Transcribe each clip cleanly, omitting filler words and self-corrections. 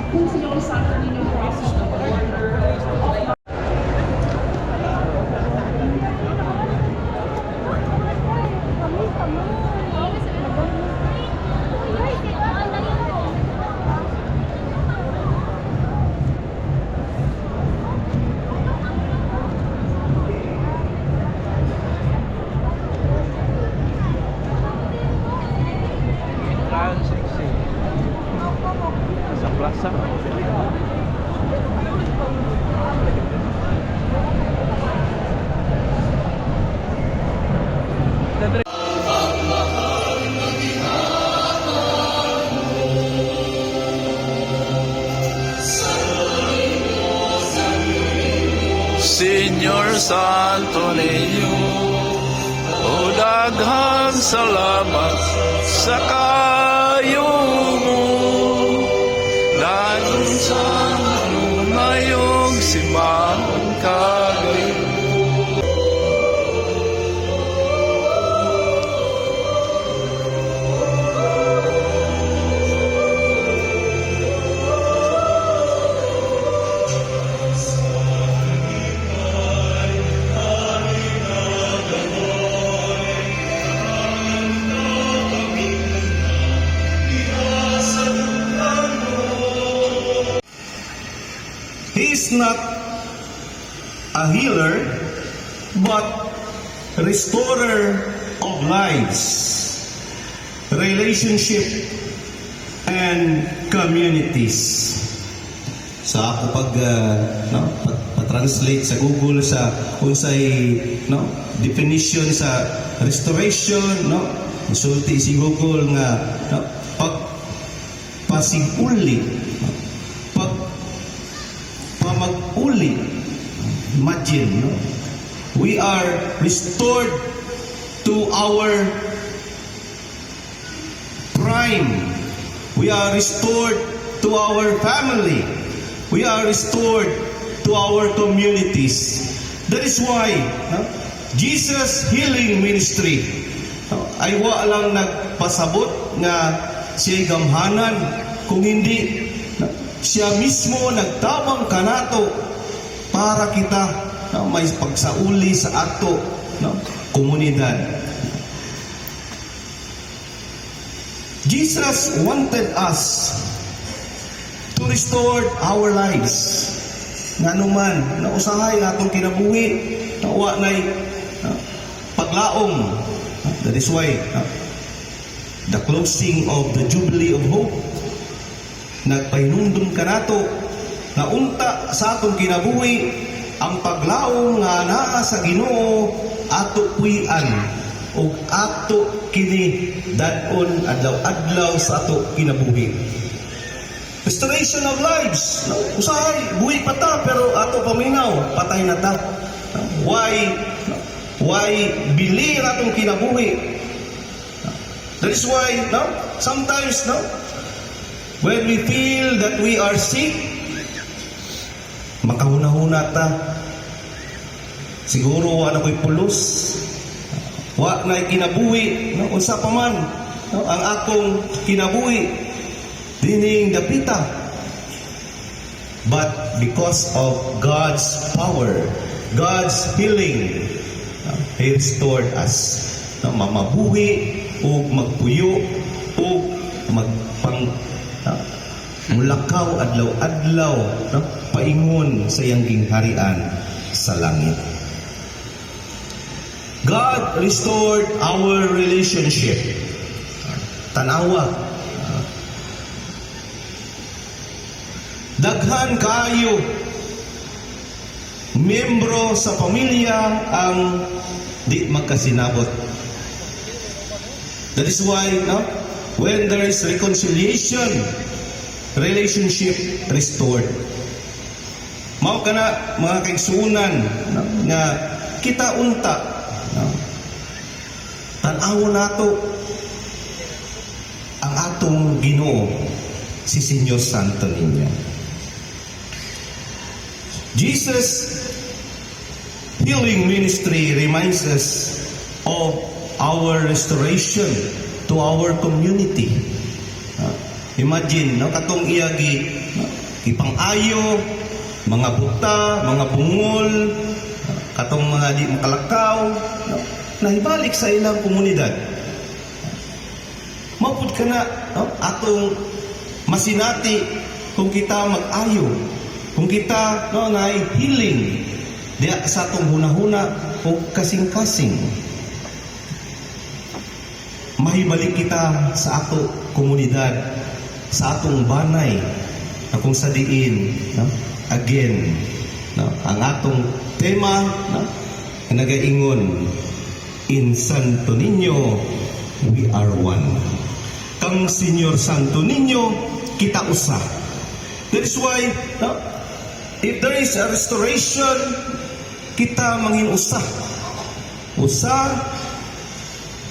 kung Senyor Santo Niño process ng order of sa plaza. Señor Santo Niño, o daghang salamat sa kayo mo. Dayon sa ngayong simbahan kagayon. He is not a healer, but restorer of lives, relationship, and communities. Sa ako pag-translate sa Google sa unsay definition sa restoration, sulti si Google nga pasiguli, mag-uli. Imagine, we are restored to our prime. We are restored to our family. We are restored to our communities. That is why Jesus Healing Ministry ay wa lang nagpasabot nga siya'y gamhanan, kung hindi siya mismo nagtabang kanato para kita may pagsauli sa ato komunidad. Jesus wanted us to restore our lives. Nga naman, usahay natong kinabuhi, wa na'y paglaom. That is why the closing of the Jubilee of Hope nagpahinumdum ka nato na unta sa atong kinabuhi ang paglaom nga naa sa Ginoo ato puy-an o ato kini dadon adlaw-adlaw sa ato kinabuhi. Restoration of lives. Usahay buhi pa ta pero ato paminaw patay na ta. Why bili atong kinabuhi? That is why sometimes when we feel that we are sick, makahuna-huna ta. Siguro wa na ko'y pulos, wa na'y kinabuhi, unsa pa man ang akong kinabuhi, dining dapita. But because of God's power, God's healing, He restored us. Mamabuhi, o magpuyo, o mulakaw adlaw-adlaw paingon sa iyang gingharian sa langit. God restored our relationship. Tanawa. Daghan kaayo miyembro sa pamilya ang di magkasinabot. That is why when there is reconciliation, relationship restored. Mao kana mga kaigsunan nga kita unta tan-aw nato ang atong Ginoo si Señor Santo Niño. Jesus Healing Ministry reminds us of our restoration to our community. Imagine, katong iyagi ipang-ayo, mga buta, mga bungol, katong mga di makalakaw, no? Nahibalik sa ilang komunidad. Mapud ka na, no? Atong masinati kung kita mag-ayo, kung kita no, na healing diya sa atong hunahuna o kasing-kasing. Mahibalik kita sa ato komunidad, sa atong banay, na kung sa diin, no? Again, no? Ang atong tema, no? Nagaingon, in Santo Niño, we are one. Kang Senyor Santo Niño, kita usa. That is why, no? If there is a restoration, kita mangin usa. Usa,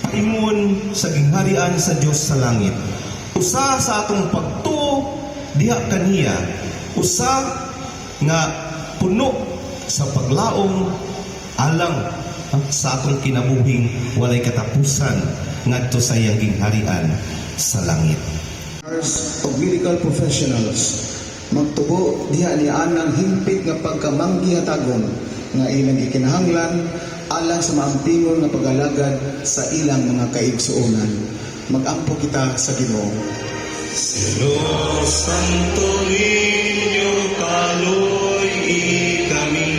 paingon sa gingharian sa Dios sa langit. Usa sa atong pagtuo diha kaniya. Usa nga puno sa paglaom alang sa atong kinabuhing walay katapusan ngadto sa iyang gingharian sa langit. O medical professionals magtubo diha ni anang himpit nga pagkamanggihatagom nga ilang gikinahanglan alang sa maampingon nga pag-alagad sa ilang mga kaigsuonan. Mag-ampo kita sa Ginoo. Señor Santo Niño, kaloy kami.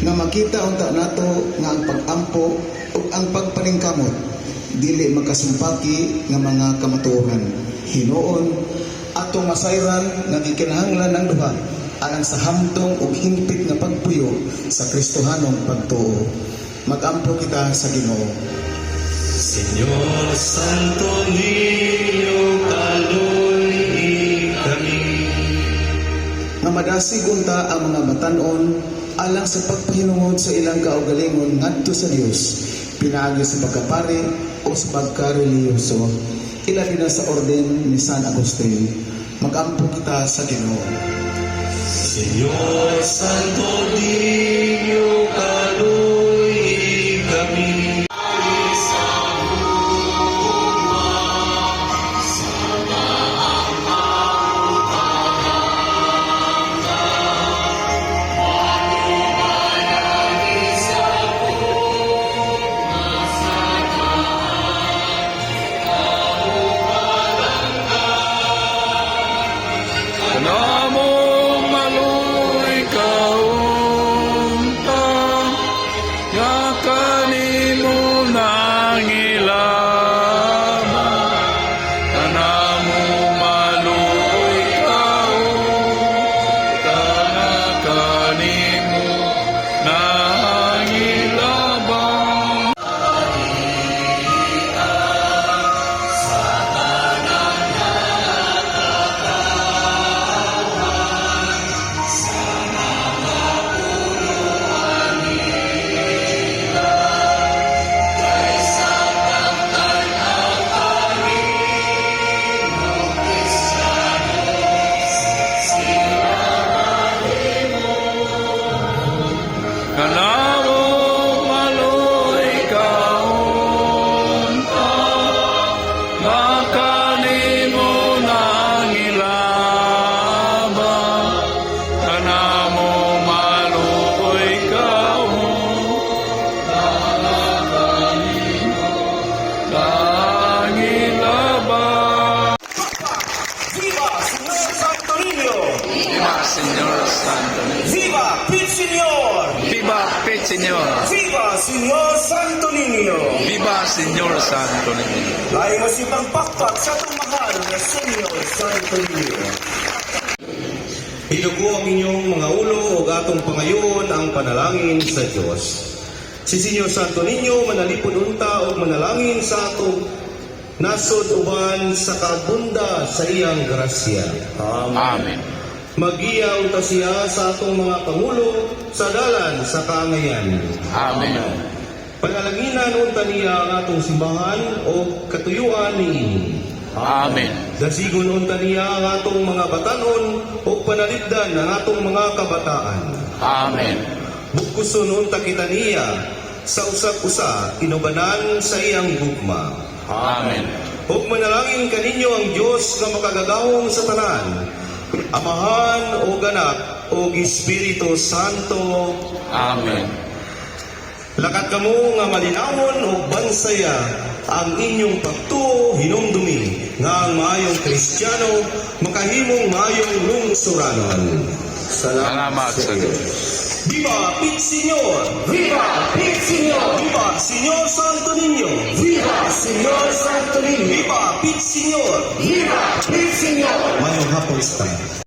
Nga makita unta nato nga ang pag-ampo ug ang pagpaningkamot dili magkasumpaki nga mga kamatuoran. Hinuon atong masayran nga gikinahanglan ang duha alang sa hamtong ug himpit nga pagpuyo sa Kristohanong pagtuo. Mag-ampo kita sa Ginoo. Señor Santo Niño, kaloy kami. Nga madasig unta ang mga batan-on alang sa pagpahinungod sa ilang kaugalingon ngadto sa Dios, pinaagi sa pagkapari o sa pagkareliyoso, ilabi na sa orden ni San Agustin. Mag-ampo kita sa Ginoo. Señor Santo Niño, kaloy kami. Namo maluy kaunta, nga kanimo nangilaban. Namo maluy kaunta, nga kanimo nangilaban. Kanamo maluy kaunta, nga kanimo nangilaban. Kanamo maluy kaunta, nga kanimo nangilaban. Viva Señor Santo Niño! Viva Señor Santo Niño! Viva Pit Señor! Viva Pet Señor! Viva Señor Santo Niño! Viva Señor Santo Niño! Layo masibang pakpak sa itong mahal na Señor Santo Niño. Idugo ang inyong mga ulo o atong pangayon ang panalangin sa Diyos. Si Señor Santo Niño manalipod unta o manalangin sa atong nasod uban sa kabunda sa iyang grasya. Amen. Magiya unta siya sa atong mga pangulo sa dalan sa kaangayan. Amen. Panalanginan unta niya ang atong simbahan o katuyuan niini. Amen. Dasigon unta niya ang atong mga batanon o panalipdan ang atong mga kabataan. Amen. Bukkuson unta kita niya sa usap-usa inubanan sa iyang gugma. Amen. Ug manalangin kaninyo ang Dios nga makagagahong sa tanan, Amahan o Anak o Espiritu Santo. Amen. Lakat kamo nga malinawon o bansaya ang inyong pagtuo hinumdumi nga ang maayong Kristiyano makahimong maayong lungsuranon. Salamat sa Diyos. Viva Pit Señor! Viva Pit Señor! Viva Señor Santo Niño! Viva Señor Santo Niño! Viva Pit Señor! Viva Pit Señor! Mayong hapon sa